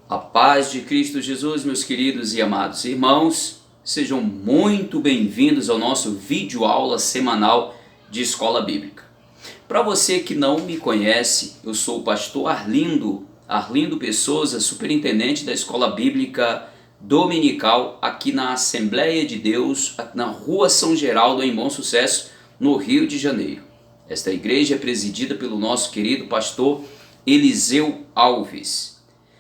A paz de Cristo Jesus, meus queridos e amados irmãos, sejam muito bem-vindos ao nosso vídeo aula semanal de Escola Bíblica. Para você que não me conhece, eu sou o pastor Arlindo Pessoa, superintendente da Escola Bíblica Dominical aqui na Assembleia de Deus, na Rua São Geraldo, em Bom Sucesso, no Rio de Janeiro. Esta igreja é presidida pelo nosso querido pastor Eliseu Alves.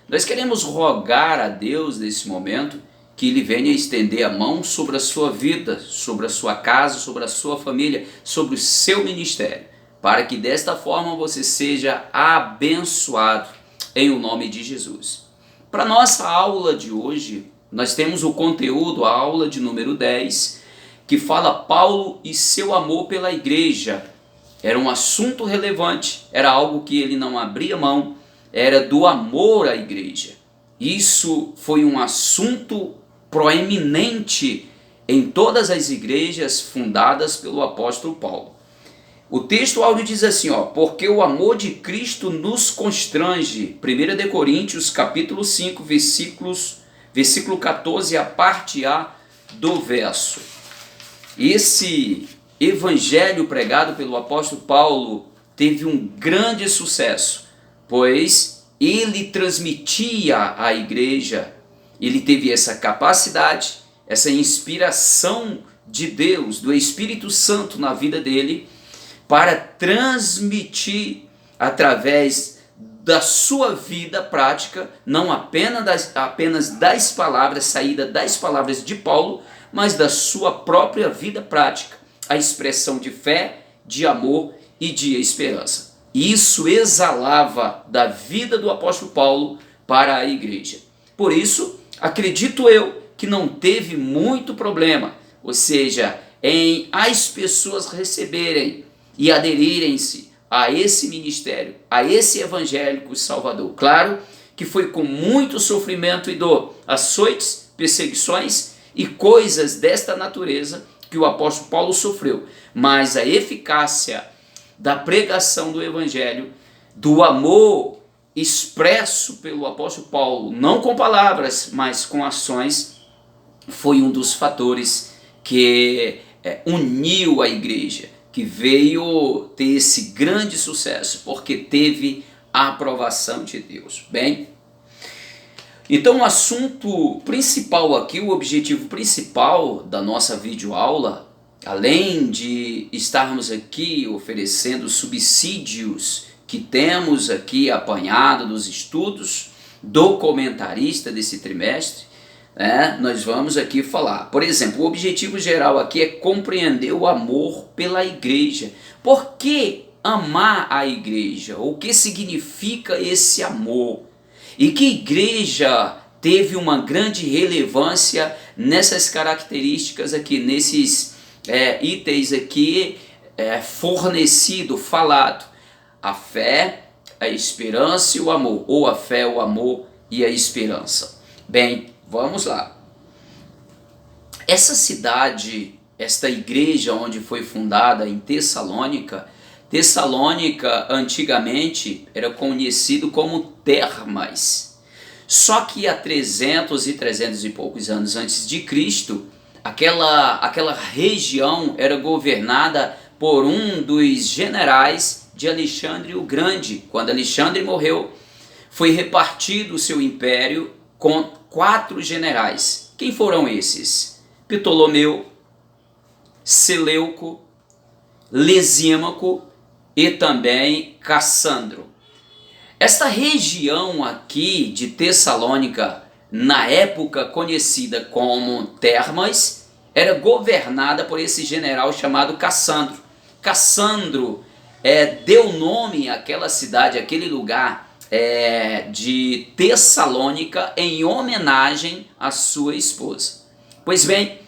Nós queremos rogar a Deus nesse momento que Ele venha estender a mão sobre a sua vida, sobre a sua casa, sobre a sua família, sobre o seu ministério, para que desta forma você seja abençoado em o nome de Jesus. Para a nossa aula de hoje, nós temos o conteúdo, a aula de número 10, que fala Paulo e seu amor pela igreja. Era um assunto relevante, era algo que ele não abria mão, era do amor à igreja. Isso foi um assunto proeminente em todas as igrejas fundadas pelo apóstolo Paulo. O texto áudio diz assim, porque o amor de Cristo nos constrange. 1 Coríntios capítulo 5, versículo 14, a parte A do verso. Esse evangelho pregado pelo apóstolo Paulo teve um grande sucesso, pois ele transmitia à igreja, ele teve essa capacidade, essa inspiração de Deus, do Espírito Santo na vida dele, para transmitir através da sua vida prática, não apenas das palavras, saída das palavras de Paulo, mas da sua própria vida prática, a expressão de fé, de amor e de esperança. Isso exalava da vida do apóstolo Paulo para a igreja. Por isso, acredito eu que não teve muito problema, ou seja, em as pessoas receberem e aderirem-se a esse ministério, a esse evangélico salvador. Claro que foi com muito sofrimento e dor, açoites, perseguições e coisas desta natureza que o apóstolo Paulo sofreu, mas a eficácia da pregação do evangelho, do amor expresso pelo apóstolo Paulo, não com palavras, mas com ações, foi um dos fatores que uniu a igreja, que veio ter esse grande sucesso, porque teve a aprovação de Deus. Bem, então o assunto principal aqui, o objetivo principal da nossa videoaula, além de estarmos aqui oferecendo subsídios que temos aqui apanhado dos estudos do comentarista desse trimestre, nós vamos aqui falar. Por exemplo, o objetivo geral aqui é compreender o amor pela igreja. Por que amar a igreja? O que significa esse amor? E que igreja teve uma grande relevância nessas características aqui, nesses itens aqui falado. A fé, a esperança e o amor. Ou a fé, o amor e a esperança. Bem, vamos lá. Essa cidade, esta igreja onde foi fundada em Tessalônica antigamente era conhecido como Termas. Só que há 300 e poucos anos antes de Cristo, aquela região era governada por um dos generais de Alexandre o Grande. Quando Alexandre morreu, foi repartido o seu império com 4 generais. Quem foram esses? Ptolomeu, Seleuco, Lisímaco e também Cassandro. Esta região aqui de Tessalônica, na época conhecida como Termas, era governada por esse general chamado Cassandro. Cassandro deu nome àquela cidade, àquele lugar de Tessalônica, em homenagem à sua esposa. Pois bem,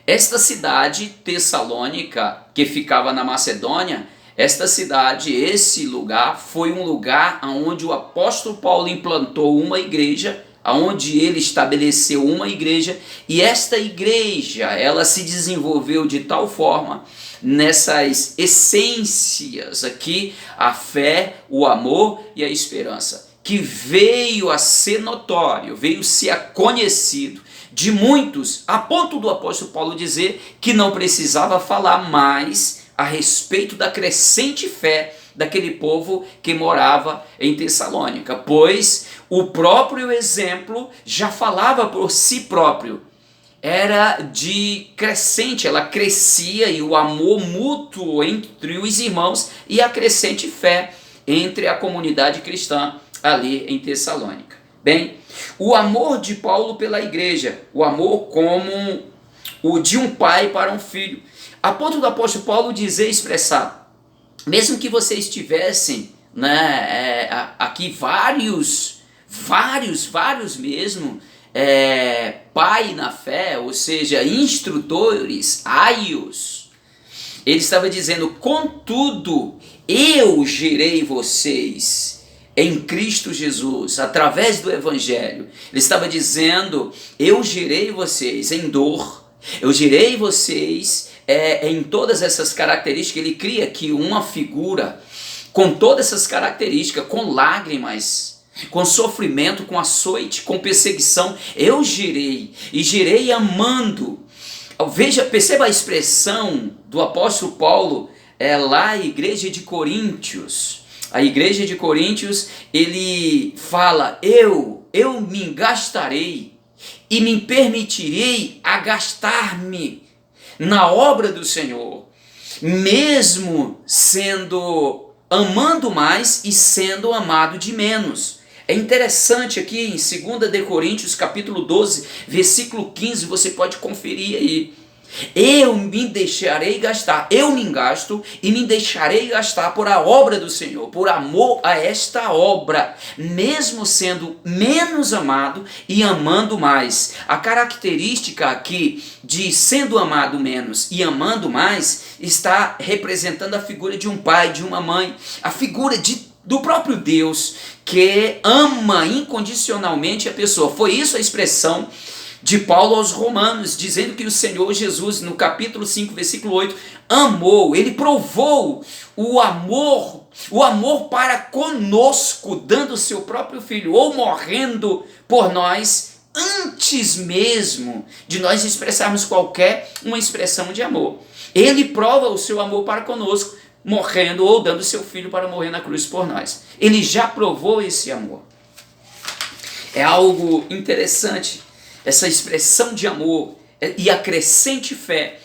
esta cidade, Tessalônica, que ficava na Macedônia, esse lugar foi um lugar onde o apóstolo Paulo implantou uma igreja, onde ele estabeleceu uma igreja, e esta igreja, ela se desenvolveu de tal forma, nessas essências aqui, a fé, o amor e a esperança, que veio a ser notório, veio ser conhecido de muitos, a ponto do apóstolo Paulo dizer que não precisava falar mais a respeito da crescente fé daquele povo que morava em Tessalônica, pois o próprio exemplo já falava por si próprio. Era de crescente, ela crescia, e o amor mútuo entre os irmãos e a crescente fé entre a comunidade cristã ali em Tessalônica. Bem, o amor de Paulo pela igreja, o amor como o de um pai para um filho, a ponto do apóstolo Paulo dizer, expressar, mesmo que vocês tivessem, né, aqui vários mesmo, pai na fé, ou seja, instrutores, aios, ele estava dizendo, contudo, eu gerei vocês em Cristo Jesus, através do Evangelho. Ele estava dizendo, eu gerei vocês em dor, eu gerei vocês em todas essas características. Ele cria aqui uma figura com todas essas características, com lágrimas, com sofrimento, com açoite, com perseguição. Eu gerei, e gerei amando. Veja, perceba a expressão do apóstolo Paulo lá na igreja de Coríntios. A igreja de Coríntios, ele fala, eu me engastarei e me permitirei agastar-me na obra do Senhor, mesmo amando mais e sendo amado de menos. É interessante aqui em 2 de Coríntios, capítulo 12, versículo 15, você pode conferir aí. Eu me deixarei gastar, eu me engasto e me deixarei gastar por a obra do Senhor, por amor a esta obra, mesmo sendo menos amado e amando mais. A característica aqui de sendo amado menos e amando mais está representando a figura de um pai, de uma mãe, a figura do próprio Deus que ama incondicionalmente a pessoa. Foi isso a expressão de Paulo aos Romanos, dizendo que o Senhor Jesus, no capítulo 5, versículo 8, amou, ele provou o amor para conosco, dando o seu próprio filho, ou morrendo por nós, antes mesmo de nós expressarmos qualquer uma expressão de amor. Ele prova o seu amor para conosco, morrendo ou dando o seu filho para morrer na cruz por nós. Ele já provou esse amor. É algo interessante, essa expressão de amor e a crescente fé,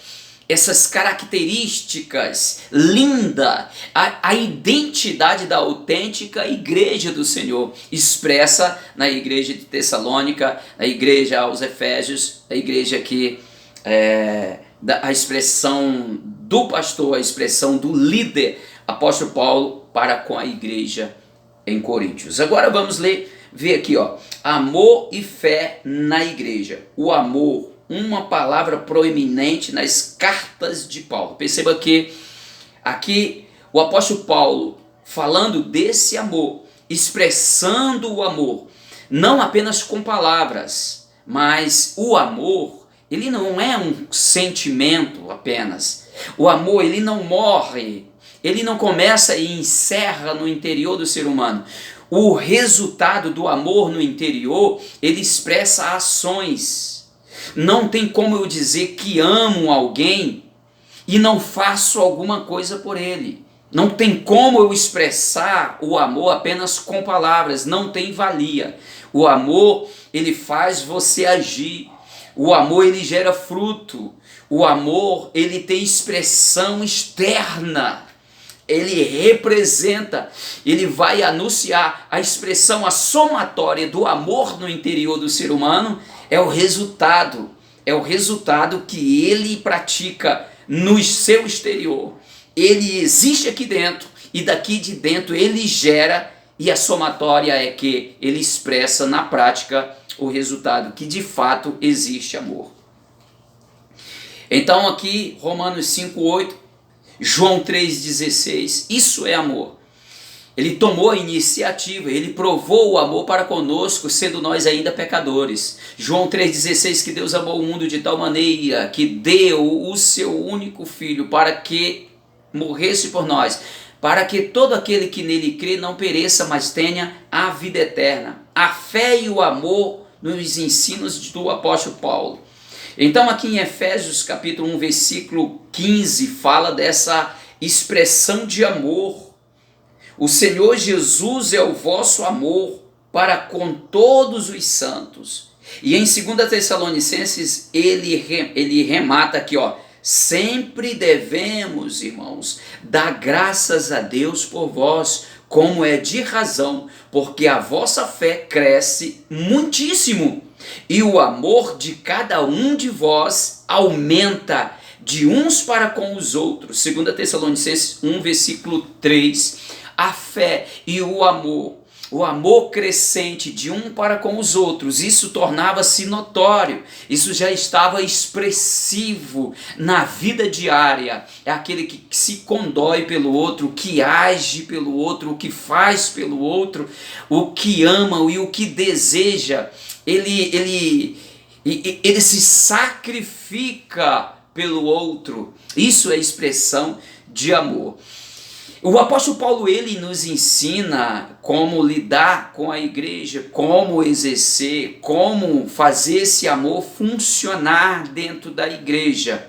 essas características lindas, a identidade da autêntica igreja do Senhor, expressa na igreja de Tessalônica, na igreja aos Efésios, a igreja que a expressão do pastor, a expressão do líder, apóstolo Paulo, para com a igreja em Coríntios. Agora vamos ver aqui, amor e fé na igreja. O amor, uma palavra proeminente nas cartas de Paulo. Perceba que aqui o apóstolo Paulo, falando desse amor, expressando o amor, não apenas com palavras, mas o amor, ele não é um sentimento apenas. O amor, ele não morre, ele não começa e encerra no interior do ser humano. O resultado do amor no interior, ele expressa ações. Não tem como eu dizer que amo alguém e não faço alguma coisa por ele. Não tem como eu expressar o amor apenas com palavras, não tem valia. O amor, ele faz você agir. O amor, ele gera fruto. O amor, ele tem expressão externa. Ele representa, ele vai anunciar a expressão, a somatória do amor no interior do ser humano, é o resultado que ele pratica no seu exterior. Ele existe aqui dentro e daqui de dentro ele gera, e a somatória é que ele expressa na prática o resultado, que de fato existe amor. Então aqui Romanos 5:8, João 3,16, isso é amor. Ele tomou a iniciativa, ele provou o amor para conosco, sendo nós ainda pecadores. João 3,16, que Deus amou o mundo de tal maneira que deu o seu único filho para que morresse por nós, para que todo aquele que nele crê não pereça, mas tenha a vida eterna. A fé e o amor nos ensinos do apóstolo Paulo. Então aqui em Efésios capítulo 1, versículo 15, fala dessa expressão de amor. O Senhor Jesus é o vosso amor para com todos os santos. E em 2 Tessalonicenses ele remata aqui, ó, sempre devemos, irmãos, dar graças a Deus por vós, como é de razão, porque a vossa fé cresce muitíssimo, e o amor de cada um de vós aumenta de uns para com os outros. 2 Tessalonicenses 1, versículo 3, a fé e o amor crescente de um para com os outros, isso tornava-se notório, isso já estava expressivo na vida diária. É aquele que se condói pelo outro, que age pelo outro, o que faz pelo outro, o que ama e o que deseja, ele se sacrifica pelo outro. Isso é expressão de amor. O apóstolo Paulo, ele nos ensina como lidar com a igreja, como exercer, como fazer esse amor funcionar dentro da igreja.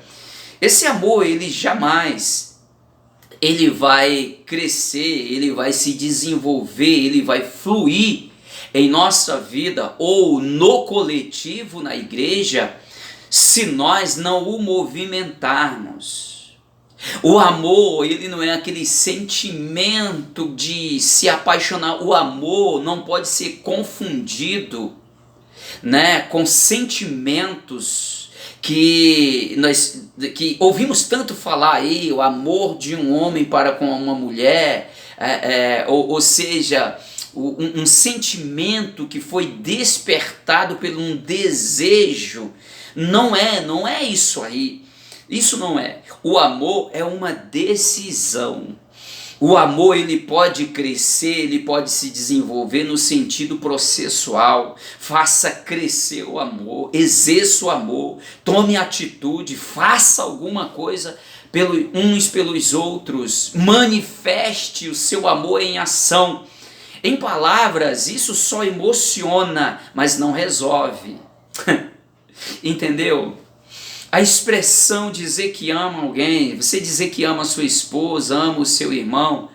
Esse amor, ele jamais, ele vai crescer, ele vai se desenvolver, ele vai fluir em nossa vida ou no coletivo, na igreja, se nós não o movimentarmos. O amor, ele não é aquele sentimento de se apaixonar. O amor não pode ser confundido, né, com sentimentos que ouvimos tanto falar aí, o amor de um homem para com uma mulher, ou seja, um sentimento que foi despertado por um desejo. Não é isso aí. Isso não é. O amor é uma decisão. O amor, ele pode crescer, ele pode se desenvolver no sentido processual. Faça crescer o amor, exerça o amor, tome atitude, faça alguma coisa uns pelos outros, manifeste o seu amor em ação. Em palavras, isso só emociona, mas não resolve. Entendeu? A expressão dizer que ama alguém, você dizer que ama a sua esposa, ama o seu irmão,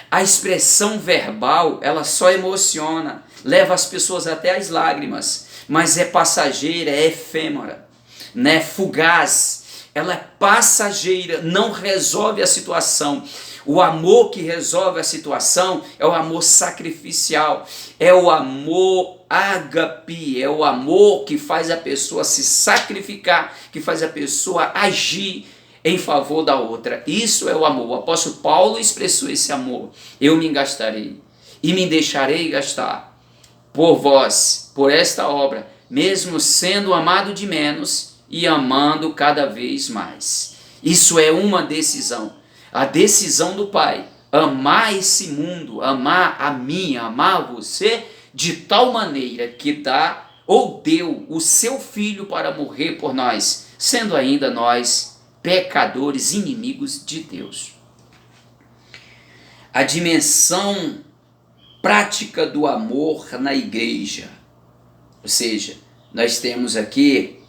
a expressão verbal, ela só emociona, leva as pessoas até às lágrimas, mas é passageira, é efêmera, né? Fugaz, ela é passageira, não resolve a situação. O amor que resolve a situação é o amor sacrificial, é o amor ágape, é o amor que faz a pessoa se sacrificar, que faz a pessoa agir em favor da outra. Isso é o amor. O apóstolo Paulo expressou esse amor. Eu me gastarei e me deixarei gastar por vós, por esta obra, mesmo sendo amado de menos e amando cada vez mais. Isso é uma decisão. A decisão do Pai, amar esse mundo, amar a mim, amar você, de tal maneira que dá ou deu o seu Filho para morrer por nós, sendo ainda nós pecadores, inimigos de Deus. A dimensão prática do amor na igreja, ou seja, nós temos aqui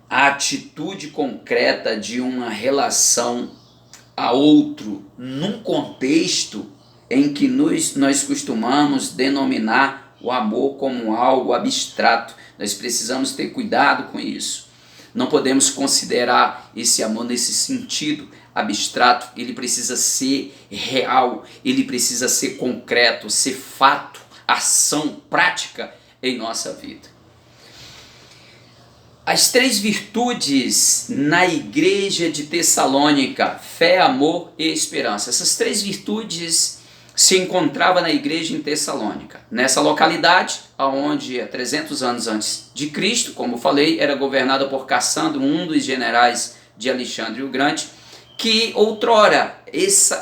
a atitude concreta de uma relação a outro, num contexto em que nós costumamos denominar o amor como algo abstrato. Nós precisamos ter cuidado com isso. Não podemos considerar esse amor nesse sentido abstrato. Ele precisa ser real, ele precisa ser concreto, ser fato, ação prática em nossa vida. As 3 virtudes na igreja de Tessalônica, fé, amor e esperança. Essas 3 virtudes se encontravam na igreja em Tessalônica. Nessa localidade, onde 300 anos antes de Cristo, como falei, era governada por Cassandro, um dos generais de Alexandre o Grande, que outrora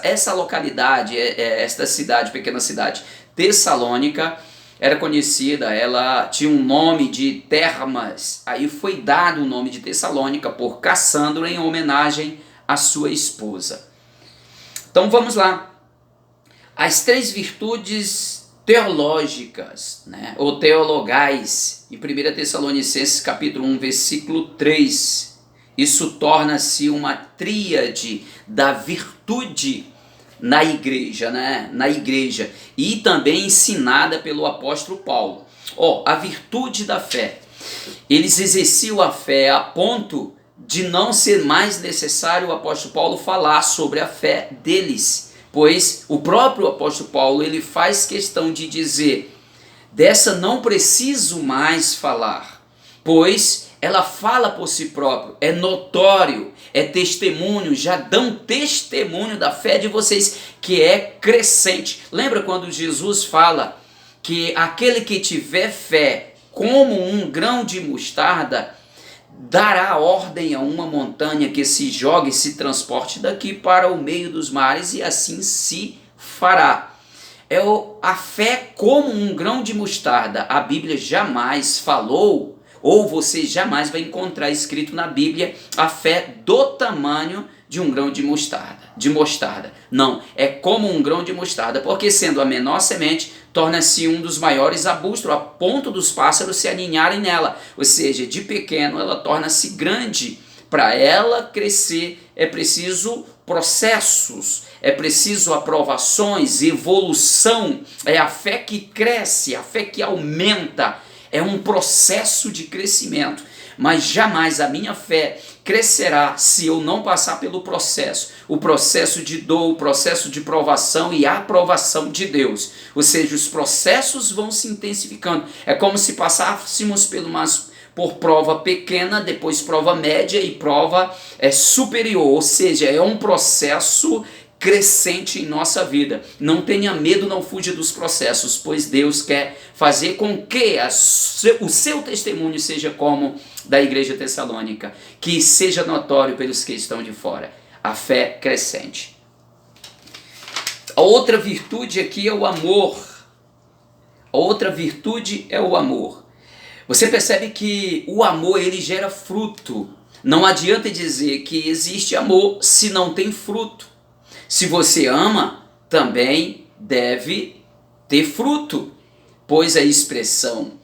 essa localidade, esta cidade, pequena cidade, Tessalônica, era conhecida, ela tinha um nome de Termas, aí foi dado o nome de Tessalônica por Cassandro em homenagem à sua esposa. Então vamos lá, as três virtudes teológicas, né, ou teologais, em 1 Tessalonicenses capítulo 1, versículo 3, isso torna-se uma tríade da virtude na igreja, né, na igreja, e também ensinada pelo apóstolo Paulo. A virtude da fé. Eles exerciam a fé a ponto de não ser mais necessário o apóstolo Paulo falar sobre a fé deles, pois o próprio apóstolo Paulo ele faz questão de dizer: dessa não preciso mais falar, pois ela fala por si próprio, é notório, é testemunho, já dão testemunho da fé de vocês, que é crescente. Lembra quando Jesus fala que aquele que tiver fé como um grão de mostarda, dará ordem a uma montanha que se jogue e se transporte daqui para o meio dos mares, e assim se fará. A fé como um grão de mostarda. A Bíblia jamais falou, ou você jamais vai encontrar escrito na Bíblia a fé do tamanho de um grão de mostarda. Não, é como um grão de mostarda, porque sendo a menor semente, torna-se um dos maiores arbustos, a ponto dos pássaros se aninharem nela. Ou seja, de pequeno ela torna-se grande. Para ela crescer é preciso processos, é preciso aprovações, evolução. É a fé que cresce, a fé que aumenta. É um processo de crescimento. Mas jamais a minha fé crescerá se eu não passar pelo processo. O processo de dor, o processo de provação e aprovação de Deus. Ou seja, os processos vão se intensificando. É como se passássemos por prova pequena, depois prova média e prova superior. Ou seja, é um processo crescente em nossa vida. Não tenha medo, não fuja dos processos, pois Deus quer fazer com que o seu testemunho seja como da igreja tessalônica, que seja notório pelos que estão de fora. A fé crescente. A outra virtude aqui é o amor. A outra virtude é o amor. Você percebe que o amor ele gera fruto. Não adianta dizer que existe amor se não tem fruto. Se você ama, também deve ter fruto, pois a expressão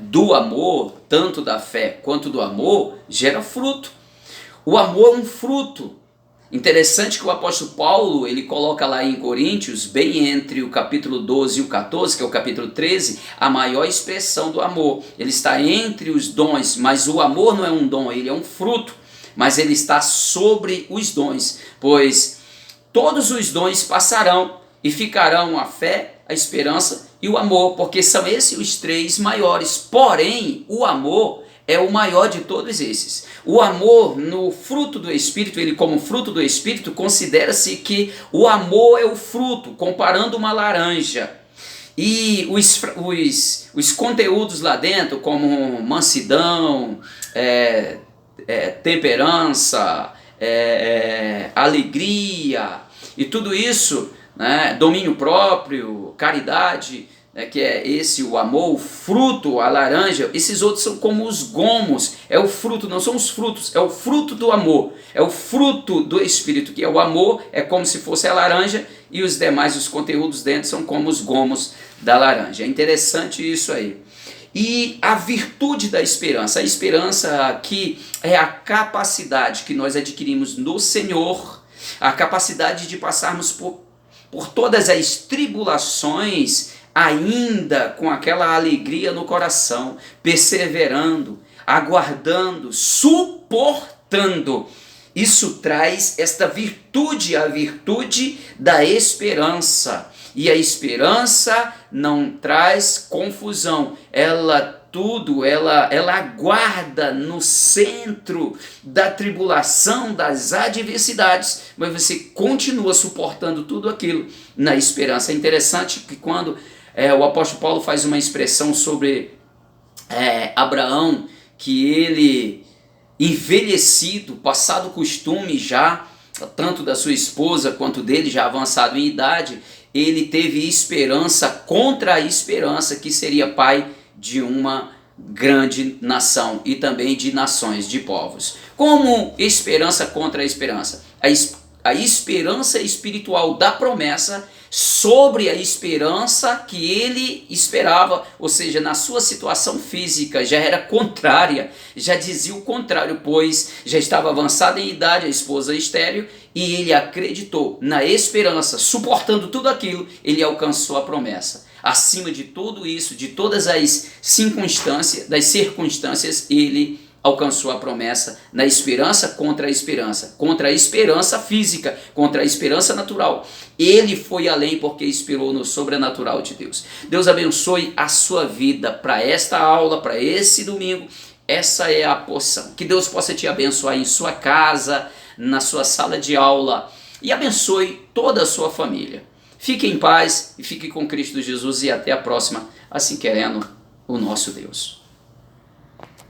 do amor, tanto da fé quanto do amor, gera fruto. O amor é um fruto. Interessante que o apóstolo Paulo, ele coloca lá em Coríntios, bem entre o capítulo 12 e o 14, que é o capítulo 13, a maior expressão do amor. Ele está entre os dons, mas o amor não é um dom, ele é um fruto, mas ele está sobre os dons, pois todos os dons passarão e ficarão a fé, a esperança e o amor, porque são esses os três maiores. Porém, o amor é o maior de todos esses. O amor, no fruto do Espírito, ele como fruto do Espírito, considera-se que o amor é o fruto, comparando uma laranja. E os conteúdos lá dentro, como mansidão, temperança, alegria e tudo isso, né, domínio próprio, caridade, né, que é esse o amor, o fruto, a laranja. Esses outros são como os gomos, é o fruto, não são os frutos, é o fruto do amor, é o fruto do Espírito, que é o amor, é como se fosse a laranja, e os demais, os conteúdos dentro, são como os gomos da laranja. É interessante isso aí. E a virtude da esperança. A esperança aqui é a capacidade que nós adquirimos no Senhor, a capacidade de passarmos por todas as tribulações, ainda com aquela alegria no coração, perseverando, aguardando, suportando. Isso traz esta virtude, a virtude da esperança. E a esperança não traz confusão, ela aguarda no centro da tribulação, das adversidades, mas você continua suportando tudo aquilo na esperança. É interessante que quando o apóstolo Paulo faz uma expressão sobre Abraão, que ele, envelhecido, passado o costume já, tanto da sua esposa quanto dele, já avançado em idade, ele teve esperança contra a esperança, que seria pai de uma grande nação e também de nações, de povos. Como esperança contra a esperança? A esperança espiritual da promessa sobre a esperança que ele esperava, ou seja, na sua situação física já era contrária, já dizia o contrário, pois já estava avançada em idade a esposa estéril, e ele acreditou na esperança, suportando tudo aquilo, ele alcançou a promessa. Acima de tudo isso, de todas as circunstâncias, ele alcançou a promessa na esperança, contra a esperança física, contra a esperança natural. Ele foi além porque esperou no sobrenatural de Deus. Deus abençoe a sua vida para esta aula, para esse domingo. Essa é a porção. Que Deus possa te abençoar em sua casa, na sua sala de aula, e abençoe toda a sua família. Fique em paz e fique com Cristo Jesus, e até a próxima, assim querendo o nosso Deus.